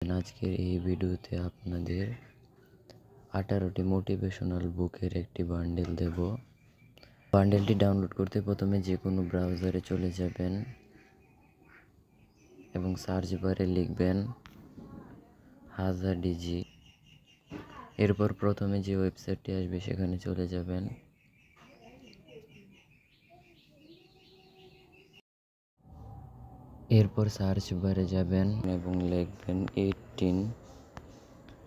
আজকের এই ভিডিওতে আপনাদের 18টি মোটিভেশনাল বুকের একটি বান্ডেল দেব। বান্ডেলটি ডাউনলোড করতে প্রথমে যে কোনো ব্রাউজারে চলে যাবেন এবং সার্চ বারে লিখবেন হাজাডিজি। এরপর প্রথমে যে ওয়েবসাইটটি আসবে সেখানে চলে যাবেন। এরপর সার্চ বারে যাবেন এবং লিখবেন 18।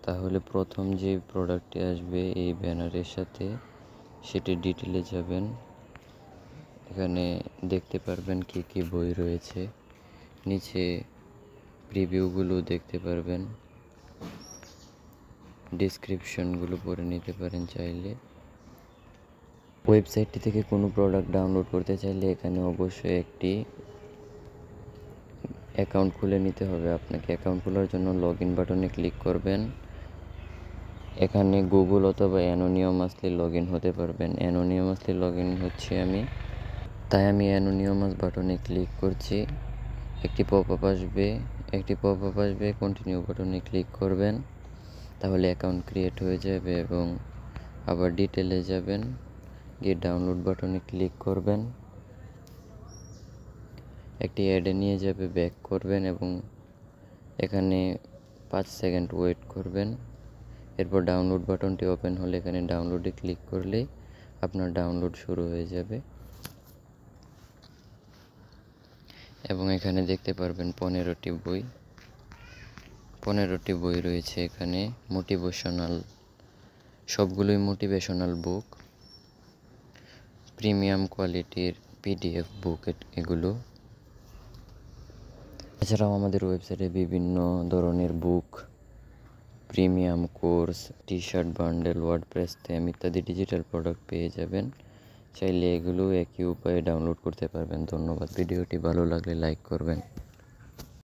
তাহলে প্রথম যে প্রোডাক্টটি আসবে এই ব্যানারের সাথে সেটি ডিটেলে যাবেন। এখানে দেখতে পারবেন কি কি বই রয়েছে, নিচে প্রিভিউগুলো দেখতে পারবেন, ডেসক্রিপশনগুলো পড়ে নিতে পারেন চাইলে। ওয়েবসাইটটি থেকে কোনো প্রোডাক্ট ডাউনলোড করতে চাইলে এখানে অবশ্যই একটি অ্যাকাউন্ট খুলে নিতে হবে। আপনাকে অ্যাকাউন্ট খোলার জন্য লগ ইন বাটনে ক্লিক করবেন। এখানে গুগল অথবা অ্যানোনিমাসলি লগ ইন হতে পারবেন। অ্যানোনিমাসলি লগ ইন হচ্ছে তাই আমি অ্যানোনিমাস বাটনে ক্লিক করছি। একটি পপআপ আসবে, কন্টিনিউ বাটনে ক্লিক করবেন। তাহলে অ্যাকাউন্ট ক্রিয়েট হয়ে যাবে এবং আবার ডিটেলে যাবেন, গিয়ে ডাউনলোড বাটনে ক্লিক করবেন। একটি অ্যাডে নিয়ে যাবে, ব্যাক করবেন এবং এখানে 5 সেকেন্ড ওয়েট করবেন। এরপর ডাউনলোড বাটনটি ওপেন হলে এখানে ডাউনলোডে ক্লিক করলেই আপনার ডাউনলোড শুরু হয়ে যাবে এবং এখানে দেখতে পারবেন 15টি বই রয়েছে। এখানে সবগুলোই মোটিভেশনাল বুক, প্রিমিয়াম কোয়ালিটির PDF বুক এগুলো। এছাড়াও আমাদের ওয়েবসাইটে বিভিন্ন ধরনের book, premium course, T shirt bundle, WordPress theme ইত্যাদি ডিজিটাল প্রোডাক্ট পেয়ে যাবেন। চাইলে এগুলো একই উপায়ে ডাউনলোড করতে পারবেন। ধন্যবাদ। ভিডিওটি ভালো লাগলে লাইক করবেন।